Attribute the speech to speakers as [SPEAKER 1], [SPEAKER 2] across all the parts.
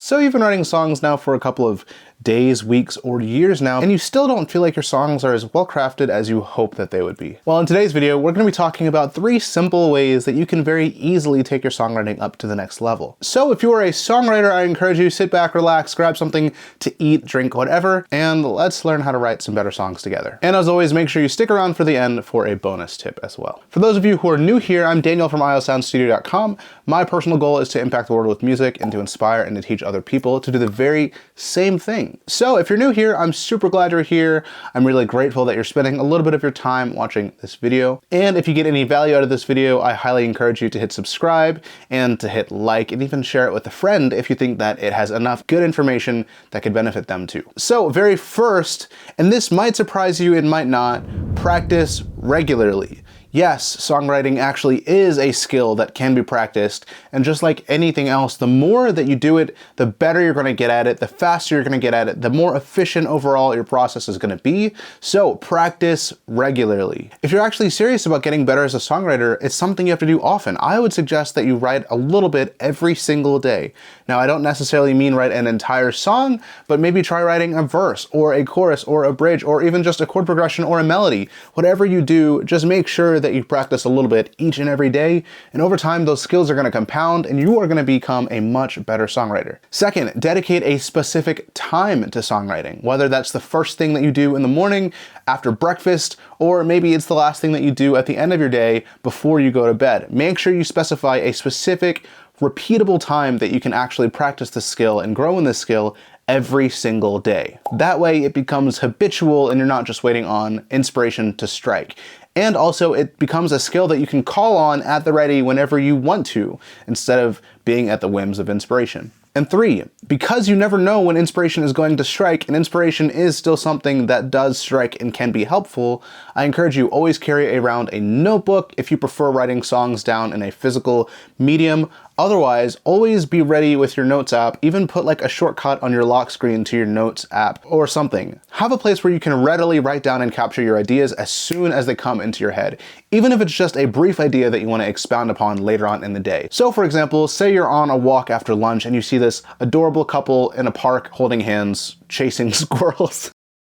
[SPEAKER 1] So you've been writing songs now for a couple of days, weeks, or years now, and you still don't feel like your songs are as well crafted as you hope that they would be. Well, in today's video, we're going to be talking about 3 simple ways that you can very easily take your songwriting up to the next level. So if you are a songwriter, I encourage you to sit back, relax, grab something to eat, drink, whatever, and let's learn how to write some better songs together. And as always, make sure you stick around for the end for a bonus tip as well. For those of you who are new here, I'm Daniel from iosoundstudio.com. My personal goal is to impact the world with music and to inspire and to teach other people to do the very same thing. So if you're new here, I'm super glad you're here. I'm really grateful that you're spending a little bit of your time watching this video. And if you get any value out of this video, I highly encourage you to hit subscribe and to hit like and even share it with a friend if you think that it has enough good information that could benefit them too. So very first, and this might surprise you, it might not, practice regularly. Yes, songwriting actually is a skill that can be practiced, and just like anything else, the more that you do it, the better you're going to get at it, the faster you're going to get at it, the more efficient overall your process is going to be. So practice regularly. If you're actually serious about getting better as a songwriter, it's something you have to do often. I would suggest that you write a little bit every single day. Now, I don't necessarily mean write an entire song, but maybe try writing a verse or a chorus or a bridge or even just a chord progression or a melody. Whatever you do, just make sure that you practice a little bit each and every day, and over time those skills are going to compound and you are going to become a much better songwriter. Second, dedicate a specific time to songwriting, whether that's the first thing that you do in the morning after breakfast, or maybe it's the last thing that you do at the end of your day before you go to bed. Make sure you specify a specific repeatable time that you can actually practice the skill and grow in this skill every single day. That way it becomes habitual and you're not just waiting on inspiration to strike. And also it becomes a skill that you can call on at the ready whenever you want to, instead of being at the whims of inspiration. And 3, because you never know when inspiration is going to strike, and inspiration is still something that does strike and can be helpful, I encourage you always carry around a notebook if you prefer writing songs down in a physical medium. Otherwise, always be ready with your notes app. Even put like a shortcut on your lock screen to your notes app or something. Have a place where you can readily write down and capture your ideas as soon as they come into your head, even if it's just a brief idea that you want to expound upon later on in the day. So for example, say you're on a walk after lunch and you see this adorable couple in a park holding hands, chasing squirrels.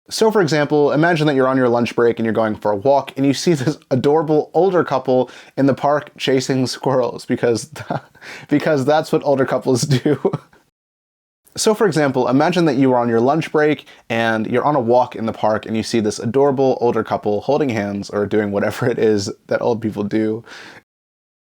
[SPEAKER 1] So for example, imagine that you're on your lunch break and you're going for a walk and you see this adorable older couple in the park chasing squirrels because that's what older couples do. So for example, imagine that you are on your lunch break and you're on a walk in the park and you see this adorable older couple holding hands or doing whatever it is that old people do.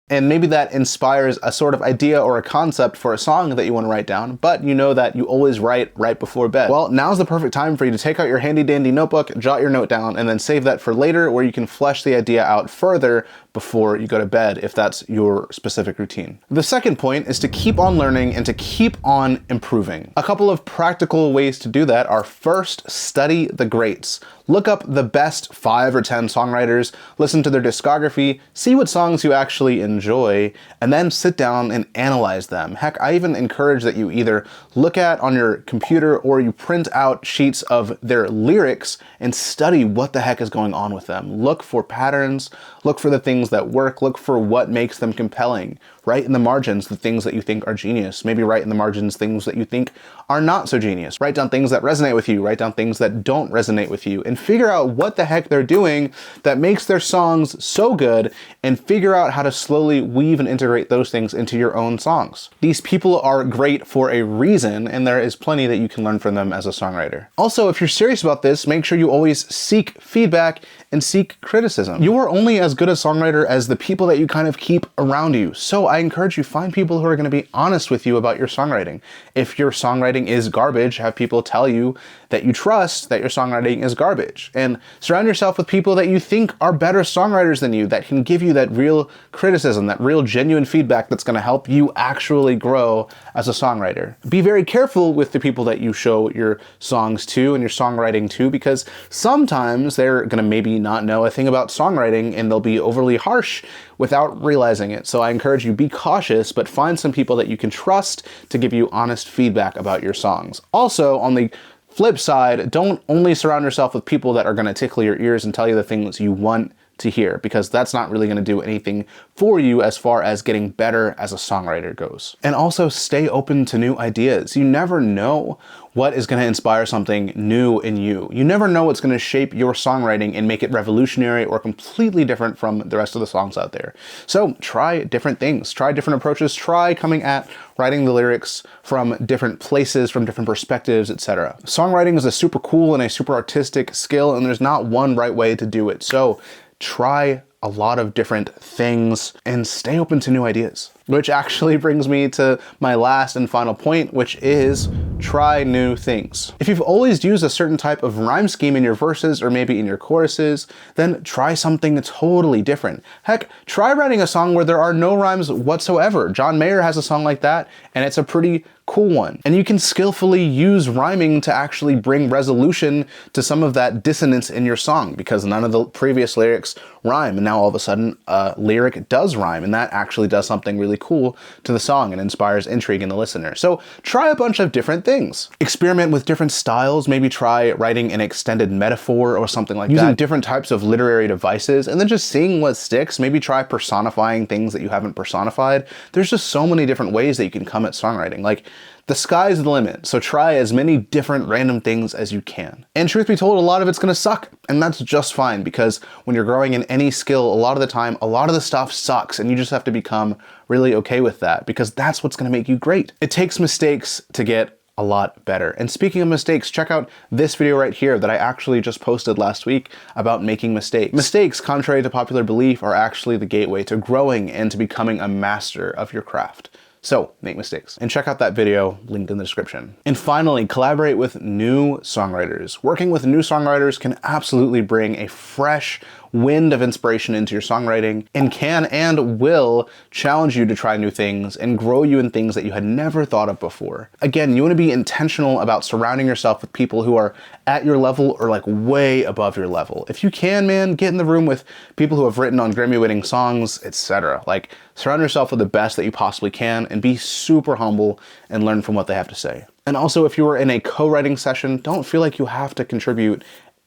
[SPEAKER 1] And maybe that inspires a sort of idea or a concept for a song that you want to write down, but you know that you always write right before bed. Well, now's the perfect time for you to take out your handy dandy notebook, jot your note down, and then save that for later where you can flesh the idea out further before you go to bed if that's your specific routine. The second point is to keep on learning and to keep on improving. A couple of practical ways to do that are: first, study the greats. Look up the best 5 or 10 songwriters, listen to their discography, see what songs you actually enjoy, and then sit down and analyze them. Heck, I even encourage that you either look at on your computer or you print out sheets of their lyrics and study what the heck is going on with them. Look for patterns, look for the things that work, look for what makes them compelling. Write in the margins the things that you think are genius. Maybe write in the margins things that you think are not so genius. Write down things that resonate with you, write down things that don't resonate with you, and figure out what the heck they're doing that makes their songs so good, and figure out how to slowly weave and integrate those things into your own songs. These people are great for a reason, and there is plenty that you can learn from them as a songwriter. Also, if you're serious about this, make sure you always seek feedback and seek criticism. You are only as good a songwriter as the people that you kind of keep around you. So I encourage you, find people who are going to be honest with you about your songwriting. If your songwriting is garbage, have people tell you that you trust that your songwriting is garbage. And surround yourself with people that you think are better songwriters than you, that can give you that real criticism, that real genuine feedback that's going to help you actually grow as a songwriter. Be very careful with the people that you show your songs to and your songwriting to, because sometimes they're going to maybe not know a thing about songwriting and they'll be overly harsh without realizing it. So I encourage you, be cautious, but find some people that you can trust to give you honest feedback about your songs. Also, on the flip side, don't only surround yourself with people that are going to tickle your ears and tell you the things you want to hear, because that's not really going to do anything for you as far as getting better as a songwriter goes. And also stay open to new ideas. You never know what is going to inspire something new in you. You never know what's going to shape your songwriting and make it revolutionary or completely different from the rest of the songs out there. So try different things, try different approaches, try coming at writing the lyrics from different places, from different perspectives, etc. Songwriting is a super cool and a super artistic skill, and there's not one right way to do it. So try a lot of different things and stay open to new ideas. Which actually brings me to my last and final point, which is try new things. If you've always used a certain type of rhyme scheme in your verses or maybe in your choruses, then try something totally different. Heck, try writing a song where there are no rhymes whatsoever. John Mayer has a song like that, and it's a pretty cool one. And you can skillfully use rhyming to actually bring resolution to some of that dissonance in your song, because none of the previous lyrics rhyme, and now all of a sudden a lyric does rhyme, and that actually does something really cool to the song and inspires intrigue in the listener. So try a bunch of different things. Experiment with different styles, maybe try writing an extended metaphor or something like that. Using different types of literary devices, and then just seeing what sticks. Maybe try personifying things that you haven't personified. There's just so many different ways that you can come at songwriting. Like, the sky's the limit, so try as many different random things as you can. And truth be told, a lot of it's gonna suck, and that's just fine, because when you're growing in any skill, a lot of the time, a lot of the stuff sucks, and you just have to become really okay with that, because that's what's gonna make you great. It takes mistakes to get a lot better. And speaking of mistakes, check out this video right here that I actually just posted last week about making mistakes. Mistakes, contrary to popular belief, are actually the gateway to growing and to becoming a master of your craft. So make mistakes. And check out that video, linked in the description. And finally, collaborate with new songwriters. Working with new songwriters can absolutely bring a fresh wind of inspiration into your songwriting, and can and will challenge you to try new things and grow you in things that you had never thought of before. Again, you want to be intentional about surrounding yourself with people who are at your level or like way above your level. If you can, man, get in the room with people who have written on Grammy-winning songs, etc. Like, surround yourself with the best that you possibly can and be super humble and learn from what they have to say. And also, if you are in a co-writing session, don't feel like you have to contribute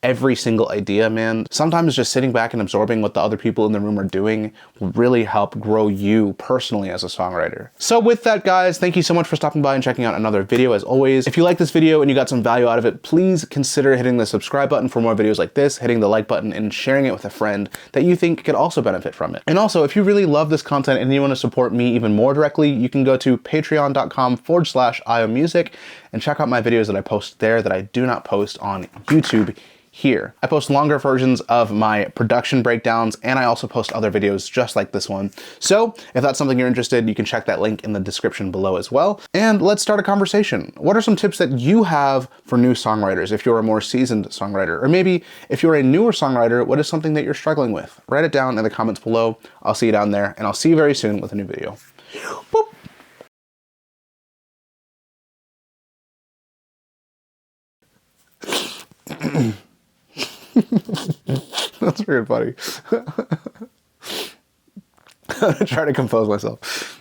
[SPEAKER 1] every single idea, man. Sometimes just sitting back and absorbing what the other people in the room are doing will really help grow you personally as a songwriter. So with that, guys, thank you so much for stopping by and checking out another video. As always, if you like this video and you got some value out of it, please consider hitting the subscribe button for more videos like this, hitting the like button, and sharing it with a friend that you think could also benefit from it. And also, if you really love this content and you want to support me even more directly, you can go to patreon.com/iomusic and check out my videos that I post there that I do not post on YouTube here. I post longer versions of my production breakdowns, and I also post other videos just like this one. So if that's something you're interested in, you can check that link in the description below as well. And let's start a conversation. What are some tips that you have for new songwriters if you're a more seasoned songwriter? Or maybe if you're a newer songwriter, what is something that you're struggling with? Write it down in the comments below. I'll see you down there, and I'll see you very soon with a new video. Boop. That's very funny. I'm gonna try to compose myself.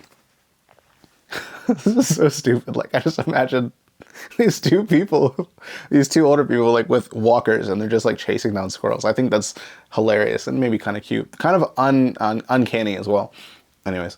[SPEAKER 1] This is so stupid. Like, I just imagine these two people, these two older people, like with walkers, and they're just like chasing down squirrels. I think that's hilarious and maybe kind of cute, kind of uncanny as well. Anyways.